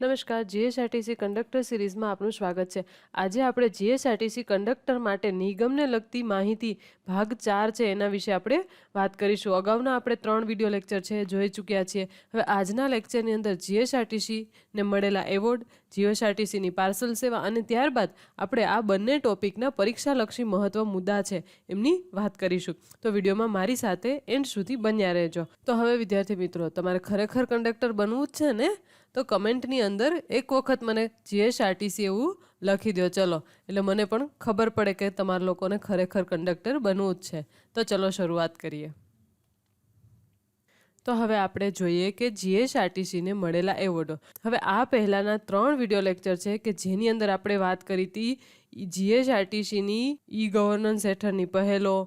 નમસ્કાર, GSRTC conductor સિરીઝમાં આપનું સ્વાગત છે। આજે આપણે જીએસઆરટીસી કંડક્ટર માટે નિગમને લગતી માહિતી ભાગ 4 છે એના વિશે આપણે વાત કરીશું। અગાઉના આપણે 3 વિડિયો લેક્ચર છે જોઈ ચૂક્યા છીએ। હવે આજના લેક્ચરની અંદર જીએસઆરટીસીને મળેલા એવોર્ડ, જીએસઆરટીસીની પાર્સલ સેવા અને ત્યારબાદ આપણે આ બંને ટોપિકના પરીક્ષાલક્ષી મહત્વ મુદ્દા છે એમની વાત કરીશું। તો વિડીયોમાં મારી સાથે એન્ડ સુધી બન્યા રહેજો। તો હવે વિદ્યાર્થી મિત્રો, તમારે ખરેખર કંડક્ટર બનવું જ છે ને? તો કમેન્ટની અંદર એક વખત મને જીએસઆરટીસી એવું લખી દો ચલો, એટલે મને પણ ખબર પડે કે તમારા લોકોને ખરેખર કંડક્ટર બનવું જ છે। તો ચલો શરૂઆત કરીએ। તો હવે આપણે જોઈએ કે જીએસઆરટીસીને મળેલા એવોર્ડો। હવે આ પહેલાના 3 વિડિયો લેક્ચર છે કે જેની અંદર આપણે વાત કરી હતી જીએસઆરટીસીની ઈ ગવર્નન્સ હેઠળની પહેલો,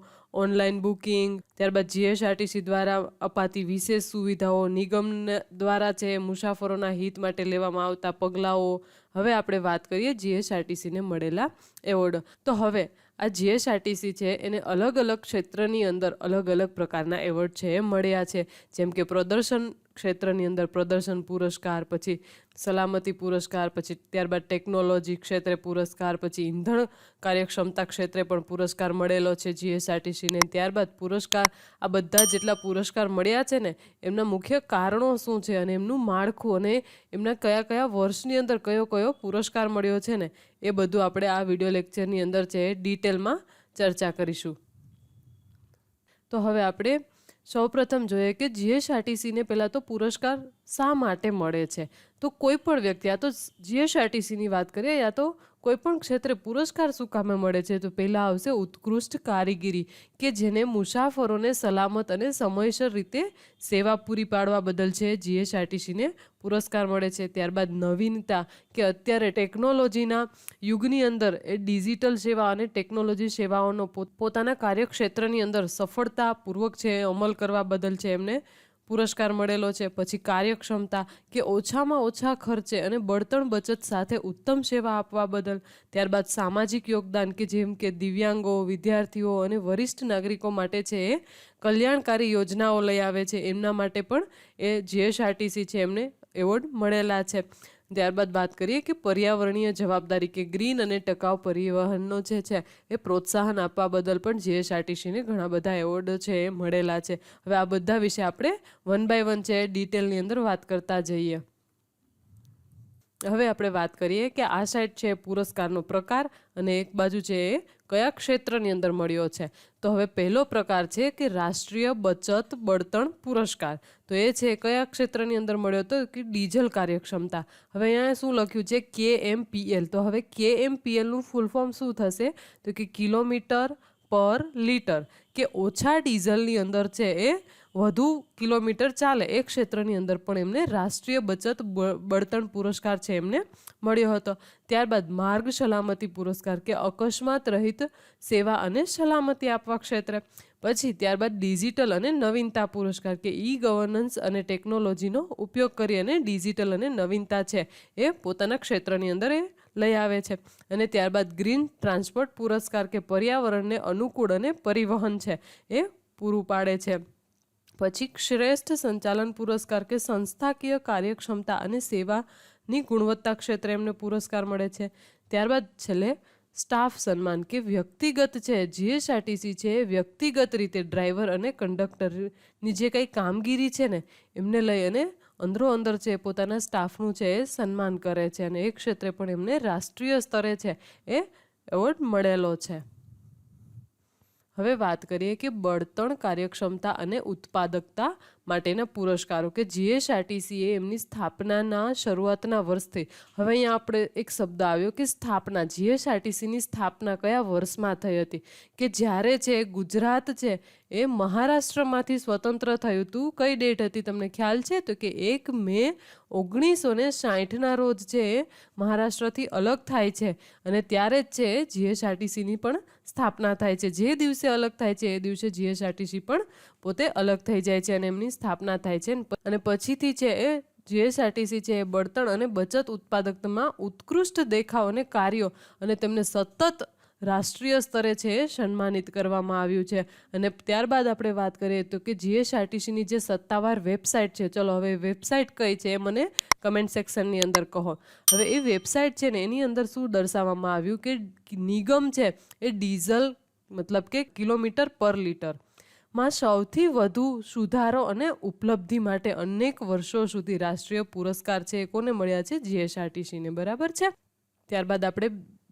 ઓનલાઈન બુકિંગ, ત્યારબાદ જીએસઆરટીસી દ્વારા અપાતી વિશેષ સુવિધાઓ, નિગમ દ્વારા છે મુસાફરોના હિત માટે લેવામાં આવતા પગલાઓ। હવે આપણે વાત કરીએ જીએસઆરટીસીને મળેલા એવોર્ડ। તો હવે આ જીએસઆરટીસી છે એને અલગ અલગ ક્ષેત્રની અંદર અલગ અલગ પ્રકારના એવોર્ડ છે એ મળ્યા છે। જેમ કે પ્રદર્શન ક્ષેત્રની અંદર પ્રદર્શન પુરસ્કાર, પછી સલામતી પુરસ્કાર, પછી ત્યારબાદ ટેકનોલોજી ક્ષેત્રે પુરસ્કાર, પછી ઈંધણ કાર્યક્ષમતા ક્ષેત્રે પણ પુરસ્કાર મળેલો છે જીએસઆરટીસીને। ત્યારબાદ પુરસ્કાર, આ બધા જેટલા પુરસ્કાર મળ્યા છે ને એમના મુખ્ય કારણો શું છે અને એમનું માળખું અને એમના કયા કયા વર્ષની અંદર કયો કયો પુરસ્કાર મળ્યો છે ને એ બધું આપણે આ વિડિયો લેક્ચરની અંદર છે ડિટેલમાં ચર્ચા કરીશું। તો હવે આપણે સૌપ્રથમ જોઈએ કે જીએસઆરટીસીને પહેલાં તો પુરસ્કાર શા માટે મળે છે। તો કોઈ પણ વ્યક્તિ, આ તો જીએસઆરટીસીની વાત કરીએ, યા તો કોઈ પણ ક્ષેત્રે પુરસ્કાર શું કામે મળે છે? તો પહેલાં આવશે ઉત્કૃષ્ટ કારીગરી, કે જેને મુસાફરોને સલામત અને સમયસર રીતે સેવા પૂરી પાડવા બદલ છે જીએસઆરટીસીને પુરસ્કાર મળે છે। ત્યારબાદ નવીનતા, કે અત્યારે ટેકનોલોજીના યુગની અંદર એ ડિજિટલ સેવા અને ટેકનોલોજી સેવાઓનો પોતાના કાર્યક્ષેત્રની અંદર સફળતાપૂર્વક છે અમલ કરવા બદલ છે એમને પુરસ્કાર મળેલો છે। પછી કાર્યક્ષમતા, કે ઓછામાં ઓછા ખર્ચે અને બળતણ બચત સાથે ઉત્તમ સેવા આપવા બદલ। ત્યારબાદ સામાજિક યોગદાન, કે જેમ કે દિવ્યાંગો, વિદ્યાર્થીઓ અને વરિષ્ઠ નાગરિકો માટે છે એ કલ્યાણકારી યોજનાઓ લઈ આવે છે, એમના માટે પણ એ જીએસઆરટીસી છે એમને એવોર્ડ મળેલા છે। ત્યારબાદ વાત કરીએ કે પર્યાવરણીય જવાબદારી, કે ગ્રીન અને ટકાઉ પરિવહનનો જે છે એ પ્રોત્સાહન આપવા બદલ પણ જીએસઆરટીસીને ઘણા બધા એવોર્ડ છે એ મળેલા છે। હવે આ બધા વિશે આપણે 1 બાય 1 છે ડિટેલની અંદર વાત કરતા જઈએ। હવે આપણે વાત કરીએ કે આ સાઈડ છે પુરસ્કારનો પ્રકાર અને એક બાજુ છે એ કયા ક્ષેત્રની અંદર મળ્યો છે। તો હવે પહેલો પ્રકાર છે કે રાષ્ટ્રીય બચત બળતણ પુરસ્કાર। તો એ છે કયા ક્ષેત્રની અંદર મળ્યો હતો? કે ડીઝલ કાર્યક્ષમતા। હવે અહીંયા શું લખ્યું છે? KMPL। તો હવે KMPLનું ફૂલ ફોર્મ શું થશે? તો કે કિલોમીટર પર લીટર, કે ઓછા ડીઝલની અંદર છે એ વધુ કિલોમીટર ચાલે એ ક્ષેત્રની અંદર પણ એમને રાષ્ટ્રીય બચત બળતણ પુરસ્કાર છે એમને મળ્યો હતો। ત્યારબાદ માર્ગ સલામતી પુરસ્કાર, કે અકસ્માત રહિત સેવા અને સલામતી આપવા ક્ષેત્રે। પછી ત્યારબાદ ડિજિટલ અને નવીનતા પુરસ્કાર, કે ઈ ગવર્નન્સ અને ટેકનોલોજીનો ઉપયોગ કરી અને ડિજિટલ અને નવીનતા છે એ પોતાના ક્ષેત્રની અંદર એ લઈ આવે છે। અને ત્યારબાદ ગ્રીન ટ્રાન્સપોર્ટ પુરસ્કાર, કે પર્યાવરણને અનુકૂળ અને પરિવહન છે એ પૂરું પાડે છે। પછી શ્રેષ્ઠ સંચાલન પુરસ્કાર, કે સંસ્થાકીય કાર્યક્ષમતા અને સેવાની ગુણવત્તા ક્ષેત્રે એમને પુરસ્કાર મળે છે। ત્યારબાદ છેલ્લે સ્ટાફ સન્માન, કે વ્યક્તિગત છે જીએસઆરટીસી છે વ્યક્તિગત રીતે ડ્રાઈવર અને કંડક્ટરની જે કંઈ કામગીરી છે ને એમને લઈ અને અંદરો અંદર છે પોતાના સ્ટાફનું છે એ સન્માન કરે છે અને એ ક્ષેત્રે પણ એમને રાષ્ટ્રીય સ્તરે છે એ એવોર્ડ મળેલો છે। હવે વાત કરીએ કે બળતણ કાર્યક્ષમતા અને ઉત્પાદકતા માટેના પુરસ્કારો, કે જીએસઆરટીસીએ એમની સ્થાપનાના શરૂઆતના વર્ષથી, હવે અહીંયા આપણે એક શબ્દ આવ્યો કે સ્થાપના, જીએસઆરટીસીની સ્થાપના કયા વર્ષમાં થઈ હતી? કે જ્યારે છે ગુજરાત છે એ મહારાષ્ટ્રમાંથી સ્વતંત્ર થયું હતું। કઈ ડેટ હતી તમને ખ્યાલ છે? તો કે 1 મે 1960ના રોજ છે મહારાષ્ટ્રથી અલગ થાય છે અને ત્યારે જ છે જીએસઆરટીસીની પણ સ્થાપના થાય છે। જે દિવસે અલગ થાય છે એ દિવસે જીએસઆરટીસી પણ પોતે અલગ થઈ જાય છે અને એમની સ્થાપના થાય છે। અને પછીથી છે એ જીએસઆરટીસી છે એ બળતણ અને બચત ઉત્પાદકતામાં ઉત્કૃષ્ટ દેખાવ અને કાર્યો અને તેમને સતત રાષ્ટ્રીય સ્તરે છે એ સન્માનિત કરવામાં આવ્યું છે. અને ત્યારબાદ આપણે વાત કરીએ તો કે જીએસઆરટીસીની જે સત્તાવાર વેબસાઇટ છે, ચલો હવે વેબસાઇટ કઈ છે એ મને કમેન્ટ સેક્શનની અંદર કહો. હવે એ વેબસાઇટ છે ને એની અંદર શું દર્શાવવામાં આવ્યું કે નિગમ છે એ ડીઝલ મતલબ કે કિલોમીટર પર લીટર માં સૌથી વધુ સુધારો અને ઉપલબ્ધિ માટે અનેક વર્ષો સુધી રાષ્ટ્રીય પુરસ્કાર છે એ કોને મળ્યા છે? જીએસઆરટીસીને. બરાબર છે. ત્યારબાદ આપણે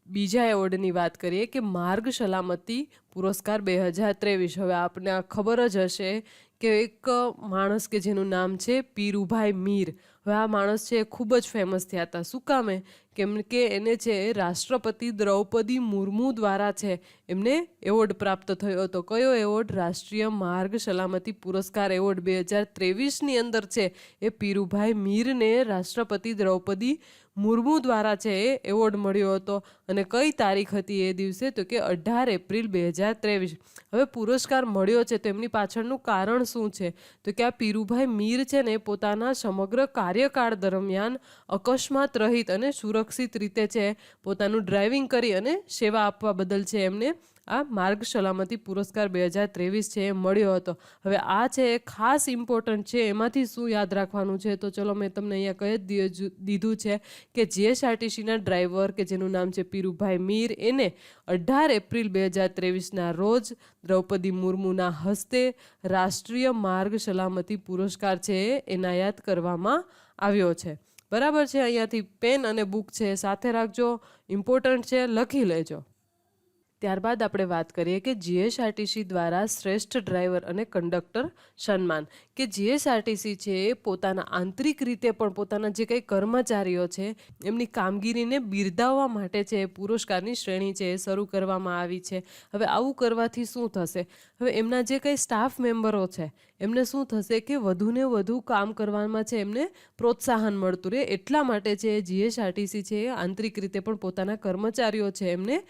બીજા એવોર્ડની વાત કરીએ કે માર્ગ સલામતી પુરસ્કાર 2023. હવે આપને આ ખબર જ હશે કે એક માણસ કે જેનું નામ છે પીરુભાઈ મીર. હવે આ માણસ છે એ ખૂબ જ ફેમસ થયા હતા. શું કામે? કેમ કે એને છે રાષ્ટ્રપતિ દ્રૌપદી મુર્મુ દ્વારા છે એમને એવોર્ડ પ્રાપ્ત થયો હતો. કયો એવોર્ડ? રાષ્ટ્રીય માર્ગ સલામતી પુરસ્કાર એવોર્ડ 2023ની અંદર છે એ પીરુભાઈ મીરને રાષ્ટ્રપતિ દ્રૌપદી મુર્મુ દ્વારા છે એ એવોર્ડ મળ્યો હતો. અને કઈ તારીખ હતી એ દિવસે? તો કે 18 એપ્રિલ 2023. હવે પુરસ્કાર મળ્યો છે તો એમની પાછળનું કારણ શું છે? તો કે આ પીરુભાઈ મીર છે ને પોતાના સમગ્ર કાર્યકાળ દરમિયાન અકસ્માત રહિત અને સુરક્ષિત રીતે છે પોતાનું ડ્રાઇવિંગ કરી અને સેવા આપવા બદલ છે એમને આ માર્ગ સલામતી પુરસ્કાર 2023 છે એ મળ્યો હતો. હવે આ છે એ ખાસ ઇમ્પોર્ટન્ટ છે. એમાંથી શું યાદ રાખવાનું છે? તો ચલો મેં તમને અહીંયા કહી જ દીધું છે કે જીએસઆરટીસીના ડ્રાઈવર કે જેનું નામ છે પીરુભાઈ મીર એને 18 એપ્રિલ 2023ના રોજ દ્રૌપદી મુર્મુના હસ્તે રાષ્ટ્રીય માર્ગ સલામતી પુરસ્કાર છે એ એનાયત કરવામાં આવ્યો છે. બરાબર છે. અહીંયાથી પેન અને બુક છે સાથે રાખજો, ઇમ્પોર્ટન્ટ છે, લખી લેજો. ત્યારબાદ આપણે વાત કરીએ કે જીએસઆરટીસી દ્વારા શ્રેષ્ઠ ડ્રાઈવર અને કંડક્ટર સન્માન. કે જીએસઆરટીસી છે એ પોતાના આંતરિક રીતે પણ પોતાના જે કંઈ કર્મચારીઓ છે એમની કામગીરીને બિરદાવવા માટે છે એ પુરસ્કારની શ્રેણી છે એ શરૂ કરવામાં આવી છે. હવે આવું કરવાથી શું થશે? હવે એમના જે કંઈ સ્ટાફ મેમ્બરો છે એમને શું થશે કે વધુને વધુ કામ કરવામાં છે એમને પ્રોત્સાહન મળતું રહે. એટલા માટે છે જીએસઆરટીસી છે એ આંતરિક રીતે પણ પોતાના કર્મચારીઓ છે એમને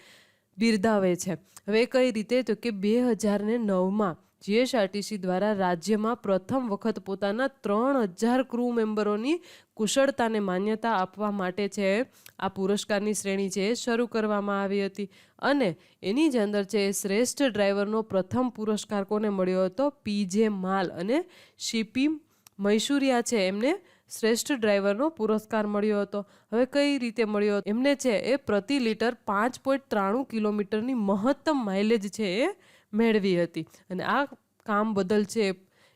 બિરદાવે છે. હવે કઈ રીતે? તો કે 2009માં જીએસઆરટીસી દ્વારા રાજ્યમાં પ્રથમ વખત પોતાના 3000 ક્રૂ મેમ્બરોની કુશળતાને માન્યતા આપવા માટે છે આ પુરસ્કારની શ્રેણી છે શરૂ કરવામાં આવી હતી. અને એની જ અંદર છે શ્રેષ્ઠ ડ્રાઈવરનો પ્રથમ પુરસ્કાર કોને મળ્યો હતો? પીજે માલ અને સીપી મૈસુરિયા છે એમને શ્રેષ્ઠ ડ્રાઈવરનો પુરસ્કાર મળ્યો હતો. હવે કઈ રીતે મળ્યો? એમને છે એ પ્રતિ લીટર 5.93 કિલોમીટરની મહત્તમ માઇલેજ છે એ મેળવી હતી. અને આ કામ બદલ છે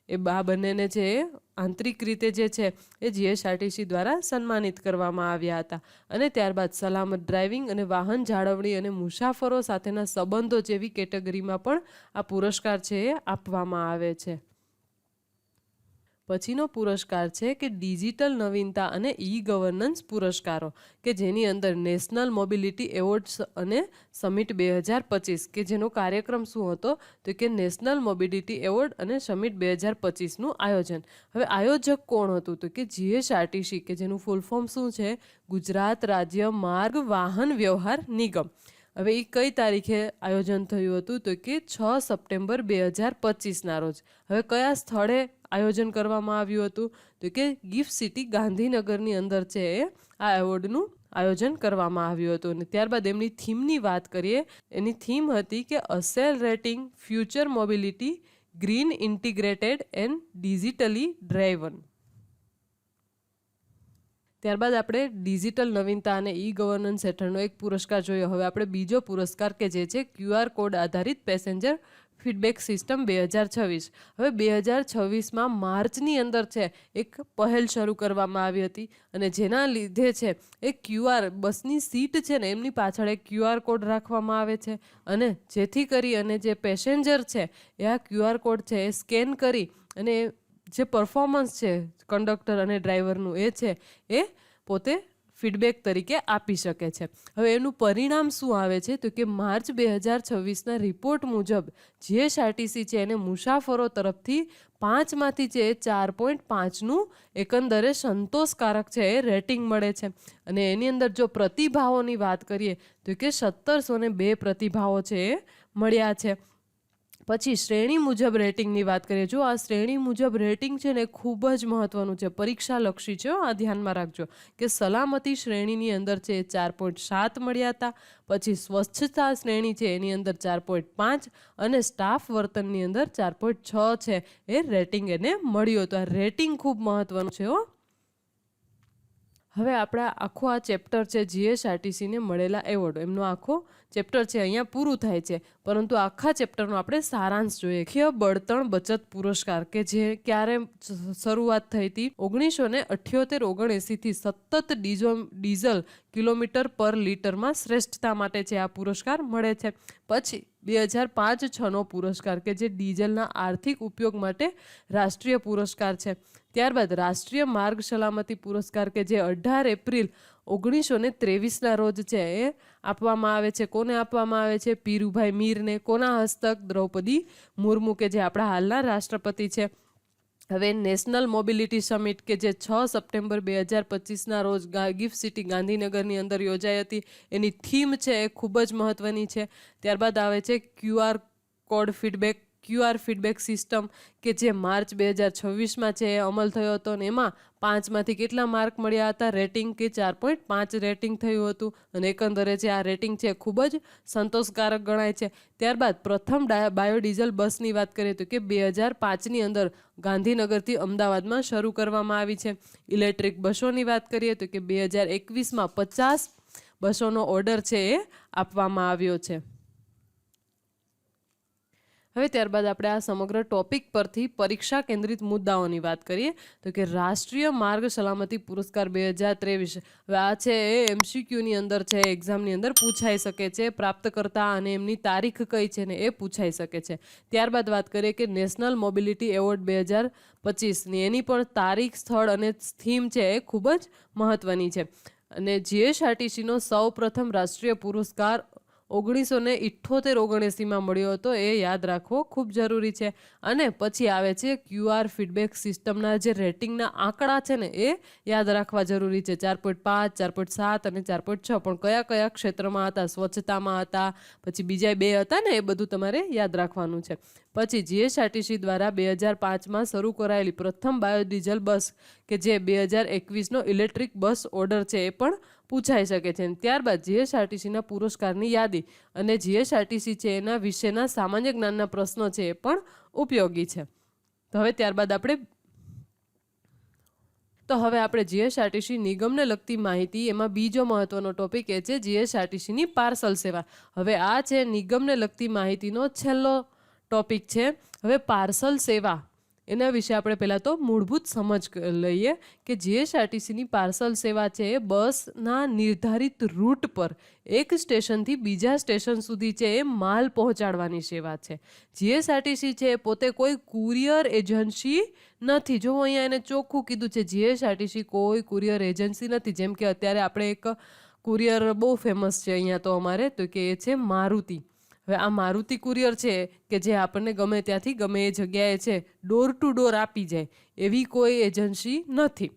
એ આ બંનેને છે એ આંતરિક રીતે જે છે એ જીએસઆરટીસી દ્વારા સન્માનિત કરવામાં આવ્યા હતા. અને ત્યારબાદ સલામત ડ્રાઇવિંગ અને વાહન જાળવણી અને મુસાફરો સાથેના સંબંધો જેવી કેટેગરીમાં પણ આ પુરસ્કાર છે એ આપવામાં આવે છે. પછીનો પુરસ્કાર છે કે ડિજિટલ નવીનતા અને ઈ ગવર્નન્સ પુરસ્કારો કે જેની અંદર નેશનલ મોબિલિટી એવોર્ડ્સ અને સમિટ 2025 કે જેનો કાર્યક્રમ શું હતો? તો કે નેશનલ મોબિલિટી એવોર્ડ અને સમિટ 2025નું આયોજન. હવે આયોજક કોણ હતું? તો કે જીએસઆરટીસી કે જેનું ફૂલ ફોર્મ શું છે? ગુજરાત રાજ્ય માર્ગ વાહન વ્યવહાર નિગમ. હવે એ કઈ તારીખે આયોજન થયું હતું? તો કે 6 સપ્ટેમ્બર 2025ના રોજ. હવે કયા સ્થળે આયોજન કરવામાં આવ્યું હતું? તો કે ગિફ્ટ સિટી ગાંધીનગરની અંદર છે આ એવોર્ડનું આયોજન કરવામાં આવ્યું હતું. અને ત્યારબાદ એમની થીમની વાત કરીએ. એની થીમ હતી કે accelerating future mobility green integrated and digitally driven. ત્યારબાદ આપણે ડિજિટલ નવીનતા અને ઈ ગવર્નન્સ હેઠળનો એક પુરસ્કાર જોયો. હવે આપણે બીજો પુરસ્કાર કે જે છે QR કોડ આધારિત પેસેન્જર ફીડબેક સિસ્ટમ 2026. હવે 2026માં માર્ચની અંદર છે એક પહેલ શરૂ કરવામાં આવી હતી અને જેના લીધે છે એ QR બસની સીટ છે ને એમની પાછળ એક QR કોડ રાખવામાં આવે છે અને જેથી કરી અને જે પેસેન્જર છે એ આ QR કોડ છે એ સ્કેન કરી અને જે પરફોર્મન્સ છે કંડક્ટર અને ડ્રાઈવરનું એ છે એ પોતે ફીડબેક તરીકે આપી શકે છે. હવે એનું પરિણામ શું આવે છે? તો કે માર્ચ 2026ના રિપોર્ટ મુજબ જીએસઆરટીસી છે એને મુસાફરો તરફથી 5માંથી છે 4.5નું એકંદરે સંતોષકારક છે એ રેટિંગ મળે છે. અને એની અંદર જો પ્રતિભાવોની વાત કરીએ તો કે 1702 પ્રતિભાવો છે એ મળ્યા છે. પછી શ્રેણી મુજબ રેટિંગની વાત કરીએ. જો આ શ્રેણી મુજબ રેટિંગ છે ને ખૂબ જ મહત્વનું છે, પરીક્ષાલક્ષી છે. આ ધ્યાનમાં રાખજો કે સલામતી શ્રેણીની અંદર છે એ 4.7 મળ્યા હતા. પછી સ્વચ્છતા શ્રેણી છે એની અંદર 4.5 અને સ્ટાફ વર્તનની અંદર 4.6 છે એ રેટિંગ એને મળ્યું હતું. આ રેટિંગ ખૂબ મહત્વનું છે હો. હવે આપણા આખો આ ચેપ્ટર છે જીએસઆરટીસીને મળેલા એવોર્ડ, એમનો આખો ચેપ્ટર છે અહીંયા પૂરું થાય છે. પરંતુ આખા ચેપ્ટરનો આપણે સારાંશ જોઈએ. મુખ્ય બળતણ બચત પુરસ્કાર કે જે ક્યારે શરૂઆત થઈ હતી 1978-79 થી સતત ડીઝલ કિલોમીટર પર લીટરમાં શ્રેષ્ઠતા માટે છે આ પુરસ્કાર મળે છે. પછી 2005-06નો પુરસ્કાર કે જે ડીઝલના આર્થિક ઉપયોગ માટે રાષ્ટ્રીય પુરસ્કાર છે. ત્યારબાદ રાષ્ટ્રીય માર્ગ સલામતી પુરસ્કાર કે જે 18 એપ્રિલ 1923ના રોજ છે એ આપવામાં આવે છે. કોને આપવામાં આવે છે? પીરુભાઈ મીરને. કોના હસ્તક? દ્રૌપદી મુર્મુ કે જે આપણા હાલના રાષ્ટ્રપતિ છે. હવે નેશનલ મોબિલિટી સમિટ કે જે 6 સપ્ટેમ્બર 2025ના રોજ ગિફ્ટ સિટી ગાંધીનગરની અંદર યોજાઈ હતી. એની થીમ છે એ ખૂબ જ મહત્વની છે. ત્યારબાદ આવે છે ક્યુઆર ફીડબેક સિસ્ટમ કે જે માર્ચ 2026માં છે એ અમલ થયો હતો અને એમાં 5માંથી કેટલા માર્ક મળ્યા હતા? રેટિંગ કે 4.5 રેટિંગ થયું હતું અને એકંદરે જે આ રેટિંગ છે ખૂબ જ સંતોષકારક ગણાય છે. ત્યારબાદ પ્રથમ બાયોડીઝલ બસની વાત કરીએ તો કે 2005ની અંદર ગાંધીનગરથી અમદાવાદમાં શરૂ કરવામાં આવી છે. ઇલેક્ટ્રિક બસોની વાત કરીએ તો કે 2021માં 50 બસોનો ઓર્ડર છે એ આપવામાં આવ્યો છે. હવે ત્યારબાદ આપણે આ સમગ્ર ટોપિક પરથી પરીક્ષા કેન્દ્રિત મુદ્દાઓની વાત કરીએ તો કે રાષ્ટ્રીય માર્ગ સલામતી પુરસ્કાર 2023. હવે આ છે એ MCQની અંદર છે, એક્ઝામની અંદર પૂછાઈ શકે છે. પ્રાપ્તકર્તા અને એમની તારીખ કઈ છે ને એ પૂછાઈ શકે છે. ત્યારબાદ વાત કરીએ કે નેશનલ મોબિલિટી એવોર્ડ 2025ની એની પણ તારીખ, સ્થળ અને થીમ છે એ ખૂબ જ મહત્વની છે. અને જીએસઆરટીસીનો સૌ પ્રથમ રાષ્ટ્રીય પુરસ્કાર 1978-79માં મળ્યો હતો, એ યાદ રાખવો ખૂબ જરૂરી છે. અને પછી આવે છે ક્યુઆર ફીડબેક સિસ્ટમના જે રેટિંગના આંકડા છે ને એ યાદ રાખવા જરૂરી છે. 4.5, 4.7 અને 4.6 પણ કયા કયા ક્ષેત્રમાં હતા? સ્વચ્છતામાં હતા, પછી બીજા 2 હતા ને, એ બધું તમારે યાદ રાખવાનું છે. પછી જીએસઆરટીસી દ્વારા 2005માં શરૂ કરાયેલી પ્રથમ બાયોડીઝલ બસ કે જે 2021નો ઇલેક્ટ્રિક બસ ઓર્ડર છે એ પણ પૂછાઈ શકે છે. ત્યારબાદ જીએસઆરટીસીના પુરસ્કારની યાદી અને જીએસઆરટીસી છે એના વિશેના સામાન્ય જ્ઞાનના પ્રશ્નો છે એ પણ ઉપયોગી છે. તો હવે આપણે જીએસઆરટીસી નિગમને લગતી માહિતી, એમાં બીજો મહત્વનો ટોપિક એ છે જીએસઆરટીસીની પાર્સલ સેવા. હવે આ છે નિગમને લગતી માહિતીનો છેલ્લો ટોપિક છે. હવે પાર્સલ સેવા એના વિશે આપણે પહેલાં તો મૂળભૂત સમજ લઈએ કે જીએસઆરટીસીની પાર્સલ સેવા છે એ બસના નિર્ધારિત રૂટ પર એક સ્ટેશનથી બીજા સ્ટેશન સુધી છે એ માલ પહોંચાડવાની સેવા છે. જીએસઆરટીસી છે પોતે કોઈ કુરિયર એજન્સી નથી. જો અહીંયા એને ચોખ્ખું કીધું છે, જીએસઆરટીસી કોઈ કુરિયર એજન્સી નથી. જેમ કે અત્યારે આપણે એક કુરિયર બહુ ફેમસ છે અહીંયા તો અમારે, તો કે એ છે મારુતિ. હવે આ મારુતિ કુરિયર છે કે જે આપણને ગમે ત્યાંથી ગમે એ જગ્યાએ છે ડોર ટુ ડોર આપી જાય, એવી કોઈ એજન્સી નથી.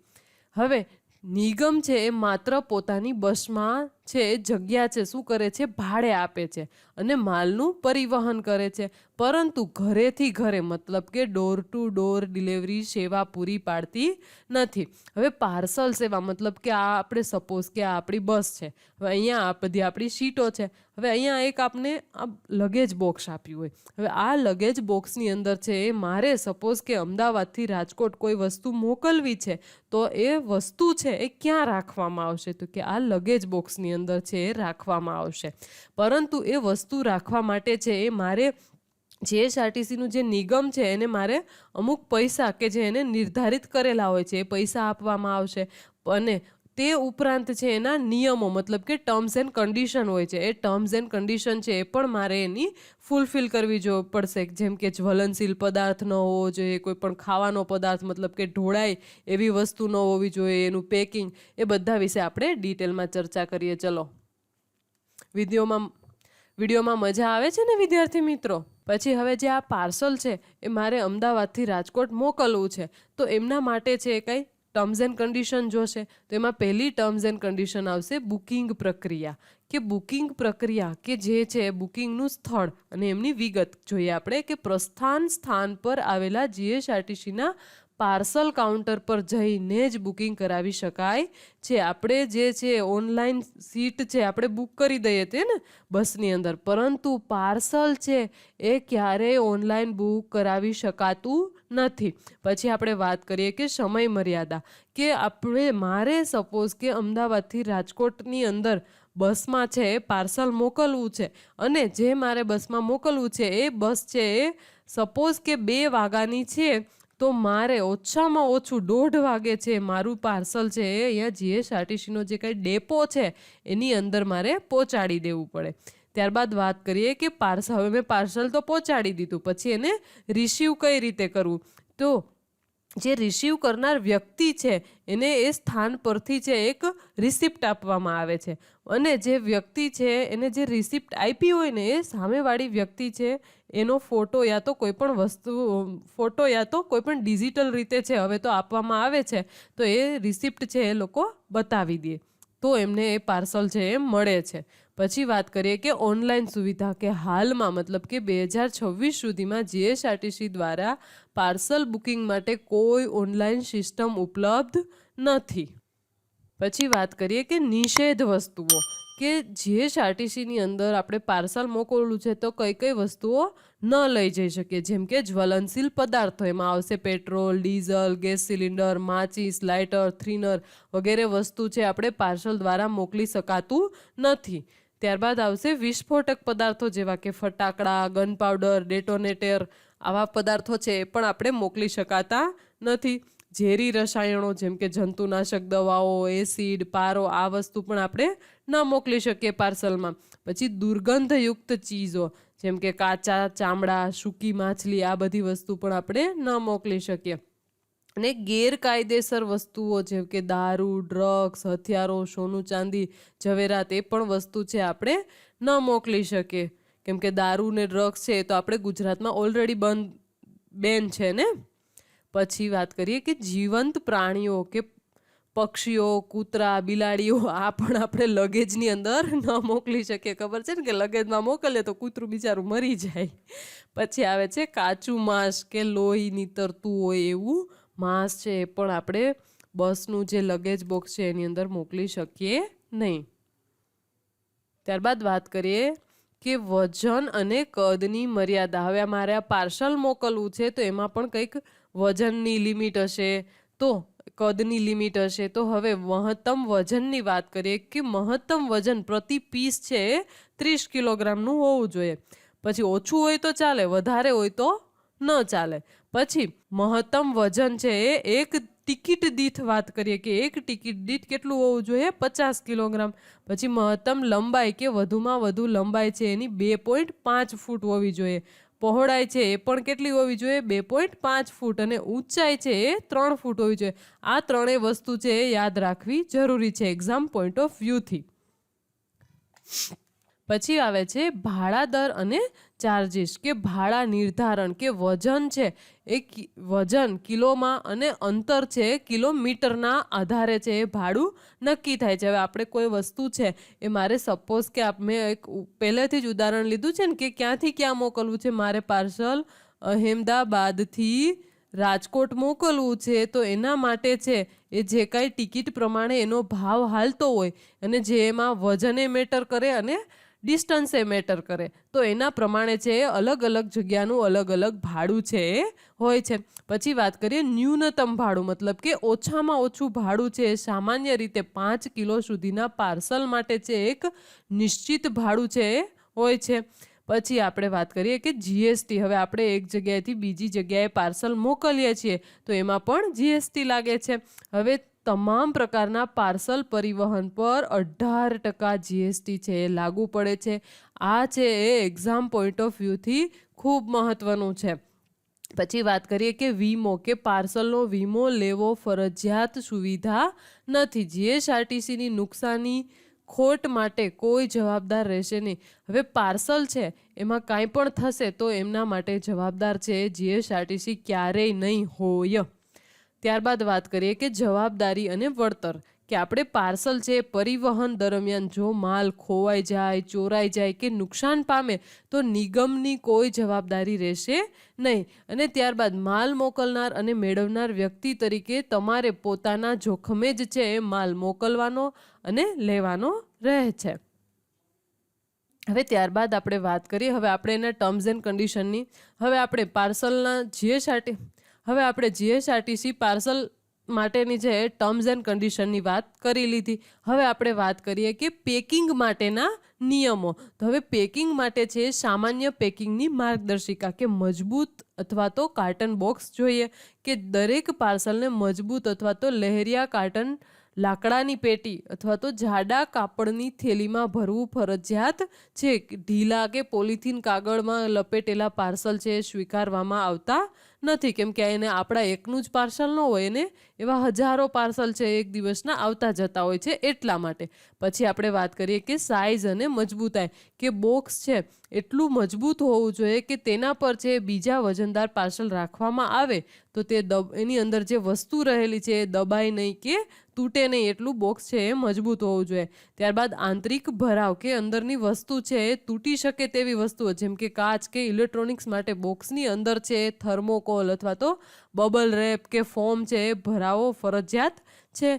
હવે નિગમ છે એ માત્ર પોતાની બસમાં છે જગ્યા છે શું કરે છે? ભાડે આપે છે અને માલનું પરિવહન કરે છે. પરંતુ ઘરેથી ઘરે મતલબ કે ડોર ટુ ડોર ડિલિવરી સેવા પૂરી પાડતી નથી. હવે પાર્સલ સેવા મતલબ કે આ આપણે સપોઝ કે આ આપણી બસ છે. હવે અહીંયા આ બધી આપણી સીટો છે. હવે અહીંયા એક આપને આ લગેજ બોક્સ આપ્યું હોય. હવે આ લગેજ બોક્સની અંદર છે એ મારે સપોઝ કે અમદાવાદથી રાજકોટ કોઈ વસ્તુ મોકલવી છે, તો એ વસ્તુ છે એ ક્યાં રાખવામાં આવશે? તો કે આ લગેજ બોક્સની અંદર છે એ રાખવામાં આવશે. પરંતુ એ વસ્તુ રાખવા માટે છે એ મારે જીએસઆરટીસીનું જે નિગમ છે એને મારે અમુક પૈસા કે જે એને નિર્ધારિત કરેલા હોય છે એ પૈસા આપવામાં આવશે. અને તે ઉપરાંત છે એના નિયમો મતલબ કે ટર્મ્સ એન્ડ કન્ડિશન હોય છે. એ ટર્મ્સ એન્ડ કન્ડિશન છે એ પણ મારે એની ફૂલફિલ કરવી પડશે. જેમ કે જ્વલનશીલ પદાર્થ ન હોવો જોઈએ, કોઈ પણ ખાવાનો પદાર્થ મતલબ કે ઢોળાય એવી વસ્તુ ન હોવી જોઈએ, એનું પેકિંગ, એ બધા વિશે આપણે ડિટેલમાં ચર્ચા કરીએ. ચલો, વિડીયોમાં મજા આવે છે ને વિદ્યાર્થી મિત્રો? પછી હવે જે આ પાર્સલ છે એ મારે અમદાવાદથી રાજકોટ મોકલવું છે, તો એમના માટે છે કંઈ ટર્મ્સ એન્ડ કન્ડિશન જોશે તો એમાં પહેલી ટર્મ્સ એન્ડ કન્ડિશન આવશે બુકિંગ પ્રક્રિયા, કે બુકિંગ પ્રક્રિયા કે જે છે બુકિંગનું સ્થળ અને એમની વિગત જોઈએ આપણે કે પ્રસ્થાન સ્થાન પર આવેલા જીએસઆરટીસીના પાર્સલ કાઉન્ટર પર જઈને જ બુકિંગ કરાવી શકાય છે. આપણે જે છે ઓનલાઈન સીટ છે આપણે બુક કરી દઈએ તે ને બસની અંદર, પરંતુ પાર્સલ છે એ ક્યારેય ઓનલાઈન બુક કરાવી શકાતું નથી. પછી આપણે વાત કરીએ કે સમય મર્યાદા, કે મારે સપોઝ કે અમદાવાદથી રાજકોટની અંદર બસમાં છે પાર્સલ મોકલવું છે અને જે મારે બસમાં મોકલવું છે એ બસ છે એ સપોઝ કે 2 વાગ્યાની છે, તો મારે ઓછામાં ઓછું 1:30 વાગે છે મારું પાર્સલ છે એ અહીંયા જીએસઆરટીસીનો જે કંઈ ડેપો છે એની અંદર મારે પહોંચાડી દેવું પડે. ત્યારબાદ વાત કરીએ કે હવે મેં પાર્સલ તો પહોંચાડી દીધું, પછી એને રિસીવ કઈ રીતે કરવું. તો જે રિસીવ કરનાર વ્યક્તિ છે એને એ સ્થાન પરથી છે એક રિસિપ્ટ આપવામાં આવે છે અને જે વ્યક્તિ છે એને જે રિસિપ્ટ આપી હોય ને એ સામેવાળી વ્યક્તિ છે એનો ફોટો યા તો કોઈ પણ વસ્તુ ફોટો યા તો કોઈ પણ ડિજિટલ રીતે છે હવે તો આપવામાં આવે છે, તો એ રિસિપ્ટ છે એ લોકો બતાવી દે તો એમને એ પાર્સલ છે એ મળે છે. પછી વાત કરીએ કે ઓનલાઈન સુવિધા, કે હાલમાં મતલબ કે 2026 સુધીમાં જીએસઆરટીસી દ્વારા પાર્સલ બુકિંગ માટે કોઈ ઓનલાઈન સિસ્ટમ ઉપલબ્ધ નથી. પછી વાત કરીએ કે નિષેધ વસ્તુઓ, કે જીએસઆરટીસીની અંદર આપણે પાર્સલ મોકલવું છે તો કઈ કઈ વસ્તુઓ ન લઈ જઈ શકીએ, જેમ કે જ્વલનશીલ પદાર્થો, એમાં આવશે પેટ્રોલ, ડીઝલ, ગેસ સિલિન્ડર, માચીસ, લાઇટર, થ્રીનર વગેરે વસ્તુ છે આપણે પાર્સલ દ્વારા મોકલી શકાતું નથી. ત્યારબાદ આવશે વિસ્ફોટક પદાર્થો જેવા કે ફટાકડા, ગન પાવડર, ડેટોનેટર, આવા પદાર્થો છે એ પણ આપણે મોકલી શકાતા નથી. ઝેરી રસાયણો જેમ કે જંતુનાશક દવાઓ, એસિડ, પારો, આ વસ્તુ પણ આપણે ન મોકલી શકીએ પાર્સલમાં. પછી દુર્ગંધયુક્ત ચીજો જેમ કે કાચા ચામડા, સૂકી માછલી, આ બધી વસ્તુ પણ આપણે ન મોકલી શકીએ. અને ગેરકાયદેસર વસ્તુઓ જેમ કે દારૂ, ડ્રગ્સ, હથિયારો, સોનું ચાંદી, ઝવેરાત, એ પણ વસ્તુ છે આપણે ન મોકલી શકીએ, કેમ કે દારૂ ને ડ્રગ્સ છે તો આપણે ગુજરાતમાં ઓલરેડી બેન છે ને. પછી વાત કરીએ કે જીવંત પ્રાણીઓ કે પક્ષીઓ, કૂતરા, બિલાડીઓ, આ પણ આપણે લગેજની અંદર ન મોકલી શકીએ. ખબર છે ને કે લગેજમાં મોકલીએ તો કૂતરું બિચારું મરી જાય. પછી આવે છે કાચું માંસ, કે લોહી નીતરતું હોય એવું માંસ છે એ પણ આપણે બસનું જે લગેજ બોક્સ છે એની અંદર મોકલી શકીએ નહીં. ત્યારબાદ વાત કરીએ કે વજન અને કદની મર્યાદા. હવે મારે આ પાર્સલ મોકલવું છે તો એમાં પણ કંઈક વજનની લિમિટ હશે, તો કદની લિમિટ હશે. તો હવે મહત્તમ વજનની વાત કરીએ કે મહત્તમ વજન પ્રતિ પીસ છે 30 કિલોગ્રામનું હોવું જોઈએ. પછી ઓછું હોય તો ચાલે, વધારે હોય તો ન ચાલે. પછી મહત્તમ વજન છે એ એક ટિકિટ દીઠ વાત કરીએ કે એક ટિકિટ દીઠ કેટલું હોવું જોઈએ, 50 કિલોગ્રામ. પછી મહત્તમ લંબાઈ, કે વધુમાં વધુ લંબાઈ છે એની 2.5 ફૂટ હોવી જોઈએ. પહોળાઈ છે એ પણ કેટલી હોવી જોઈએ, 2.5 ફૂટ. અને ઊંચાઈ છે એ 3 ફૂટ હોવી જોઈએ. આ ત્રણેય વસ્તુ છે એ યાદ રાખવી જરૂરી છે એક્ઝામ પોઈન્ટ ઓફ વ્યૂથી. પછી આવે છે ભાડા દર અને ચાર્જીસ, કે ભાડા નિર્ધારણ, કે વજન છે એ વજન કિલોમાં અને અંતર છે કિલોમીટરના આધારે છે એ ભાડું નક્કી થાય છે. હવે આપણે કોઈ વસ્તુ છે એ મારે સપોઝ કે મેં એક પહેલેથી જ ઉદાહરણ લીધું છે ને કે ક્યાંથી ક્યાં મોકલવું છે, મારે પાર્સલ અહેમદાબાદથી રાજકોટ મોકલવું છે, તો એના માટે છે એ જે કાંઈ ટિકિટ પ્રમાણે એનો ભાવ હાલતો હોય અને જે એમાં વજને મેટર કરે અને ડિસ્ટન્સે મેટર કરે, તો એના પ્રમાણે છે અલગ અલગ જગ્યાનું અલગ અલગ ભાડું છે એ હોય છે. પછી વાત કરીએ ન્યૂનતમ ભાડું, મતલબ કે ઓછામાં ઓછું ભાડું છે સામાન્ય રીતે 5 કિલો સુધીના પાર્સલ માટે છે એક નિશ્ચિત ભાડું છે એ હોય છે. પછી આપણે વાત કરીએ કે જીએસટી. હવે આપણે એક જગ્યાએથી બીજી જગ્યાએ પાર્સલ મોકલીએ છીએ તો એમાં પણ જીએસટી લાગે છે. હવે તમામ પ્રકારના પાર્સલ પરિવહન પર 18% જીએસટી છે એ લાગુ પડે છે. આ છે એ એક્ઝામ પોઈન્ટ ઓફ વ્યૂથી ખૂબ મહત્વનું છે. પછી વાત કરીએ કે વીમો, કે પાર્સલનો વીમો લેવો ફરજિયાત સુવિધા નથી. જીએસઆરટીસીની નુકસાની ખોટ માટે કોઈ જવાબદાર રહેશે નહીં. હવે પાર્સલ છે એમાં કાંઈ પણ થશે તો એમના માટે જવાબદાર છે જીએસઆરટીસી ક્યારેય નહીં હોય. ત્યારબાદ વાત કરીએ કે જવાબદારી અને વળતર, કે આપણે પાર્સલ છે પરિવહન દરમિયાન જો માલ ખોવાઈ જાય, ચોરાઈ જાય કે નુકસાન પામે તો નિગમની કોઈ જવાબદારી રહેશે નહીં. અને ત્યારબાદ માલ મોકલનાર અને મેળવનાર વ્યક્તિ તરીકે તમારે પોતાના જોખમે જ છે માલ મોકલવાનો અને લેવાનો રહે છે. હવે ત્યારબાદ આપણે વાત કરીએ, હવે આપણે એના ટર્મ્સ એન્ડ કન્ડિશનની. હવે આપણે પાર્સલના જીએસઆરટીસી પાર્સલ માટેની છે ટર્મ્સ એન્ડ કન્ડિશનની વાત કરી લીધી. હવે આપણે વાત કરીએ કે પેકિંગ માટેના નિયમો. તો હવે પેકિંગ માટે છે સામાન્ય પેકિંગની માર્ગદર્શિકા, કે મજબૂત અથવા તો કાર્ટન બોક્સ જોઈએ, કે દરેક પાર્સલને મજબૂત અથવા તો લહેરિયા કાર્ટન, લાકડાની પેટી અથવા તો જાડા કાપડની થેલીમાં ભરવું ફરજિયાત છે. ઢીલા કે પોલિથીન કાગળમાં લપેટેલા પાર્સલ છે સ્વીકારવામાં આવતા નથી, કેમ કે એને આપણા એકનું જ પાર્સલ ન હોય ને, એવા હજારો પાર્સલ છે એક દિવસના આવતા જતા હોય છે એટલા માટે. પછી આપણે વાત કરીએ કે સાઇઝ અને મજબૂતાઈ, કે બોક્સ છે એટલું મજબૂત હોવું જોઈએ કે તેના પર છે બીજા વજનદાર પાર્સલ રાખવામાં આવે તો તે એની અંદર જે વસ્તુ રહેલી છે એ દબાય નહીં કે તૂટે નહીં, એટલું બોક્સ છે એ મજબૂત હોવું જોઈએ. ત્યારબાદ આંતરિક ભરાવ, કે અંદરની વસ્તુ છે એ તૂટી શકે તેવી વસ્તુઓ, જેમ કે કાચ કે ઇલેક્ટ્રોનિક્સ માટે બોક્સની અંદર છે થર્મોકોલ અથવા તો બબલ રેપ કે ફોમ છે એ ભરાવો ફરજિયાત છે,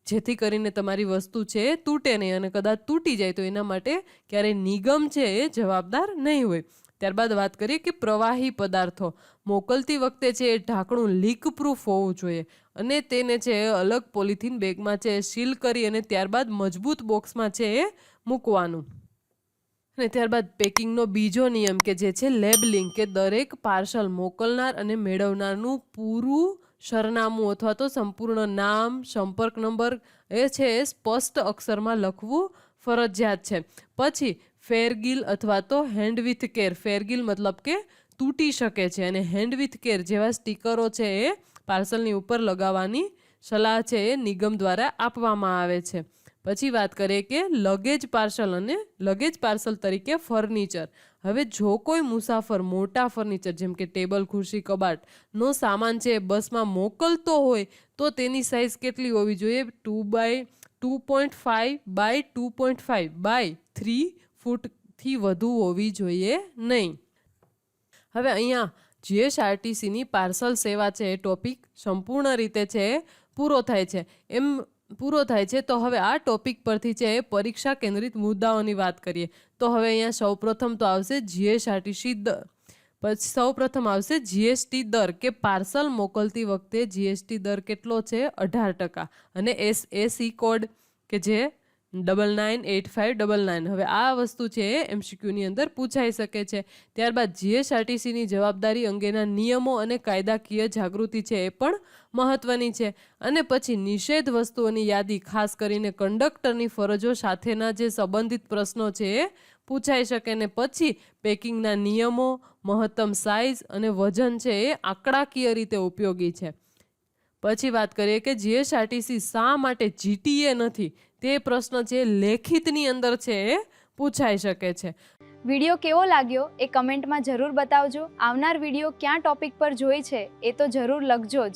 જેથી કરીને તમારી વસ્તુ છે એ તૂટે નહીં, અને કદાચ તૂટી જાય તો એના માટે ક્યારેય નિગમ છે એ જવાબદાર નહીં હોય. ત્યારબાદ વાત કરીએ કે પ્રવાહી પદાર્થો, મોકલતી વખતે છે એ ઢાંકણું લીક પ્રૂફ હોવું જોઈએ અને તેને છે અલગ પોલિથીન બેગમાં છે સીલ કરી અને ત્યારબાદ મજબૂત બોક્સમાં છે એ મૂકવાનું. અને ત્યારબાદ પેકિંગનો બીજો નિયમ કે જે છે લેબલિંગ, કે દરેક પાર્સલ મોકલનાર અને મેળવનારનું પૂરું સરનામું અથવા તો સંપૂર્ણ નામ, સંપર્ક નંબર એ છે એ સ્પષ્ટ અક્ષરમાં લખવું ફરજિયાત છે. પછી ફેરગીલ અથવા તો હેન્ડ વિથ કેર, ફેરગીલ મતલબ કે તૂટી શકે છે, અને હેન્ડ વિથ કેર જેવા સ્ટીકરો છે એ પાર્સલની ઉપર લગાવવાની સલાહ છે એ નિગમ દ્વારા આપવામાં આવે છે. પછી વાત કરીએ કે લગેજ પાર્સલ અને લગેજ પાર્સલ તરીકે ફર્નિચર. હવે જો કોઈ મુસાફર મોટા ફર્નિચર જેમ કે ટેબલ, ખુરશી, કબાટનો સામાન છે બસમાં મોકલતો હોય તો તેની સાઇઝ કેટલી હોવી જોઈએ? 2.5 બાય 2.5 બાય 3 ફૂટથી વધુ હોવી જોઈએ નહીં. હવે અહીંયા જીએસઆરટીસીની પાર્સલ સેવા છે એ ટોપિક સંપૂર્ણ રીતે છે પૂરો થાય છે. તો હવે આ ટોપિક પરથી છે પરીક્ષા કેન્દ્રિત મુદ્દાઓની વાત કરીએ. તો હવે અહીંયા સૌપ્રથમ તો આવશે જીએસઆરટીસી દર, પછી સૌપ્રથમ આવશે જીએસટી દર, કે પાર્સલ મોકલતી વખતે જીએસટી દર કેટલો છે? 18%. અને એસએસી કોડ કે જે 998599. હવે આ વસ્તુ છે એ એમસીક્યુની અંદર પૂછાઈ શકે છે. ત્યારબાદ જીએસઆરટીસીની જવાબદારી અંગેના નિયમો અને કાયદાકીય જાગૃતિ છે એ પણ મહત્વની છે. અને પછી નિષેધ વસ્તુઓની યાદી, ખાસ કરીને કંડક્ટરની ફરજો સાથેના જે સંબંધિત પ્રશ્નો છે એ પૂછાઈ શકે. ને પછી પેકિંગના નિયમો, મહત્તમ સાઇઝ અને વજન છે એ આંકડાકીય રીતે ઉપયોગી છે. પછી વાત કરીએ કે જીએસઆરટીસી શા માટે જીટીએ નથી, તે પ્રશ્ન છે લેખિતની અંદર છે એ પૂછાઈ શકે છે. વિડીયો કેવો લાગ્યો એ કમેન્ટમાં જરૂર બતાવજો. આવનાર વિડીયો ક્યાં ટોપિક પર જોઈ છે એ તો જરૂર લખજો જ.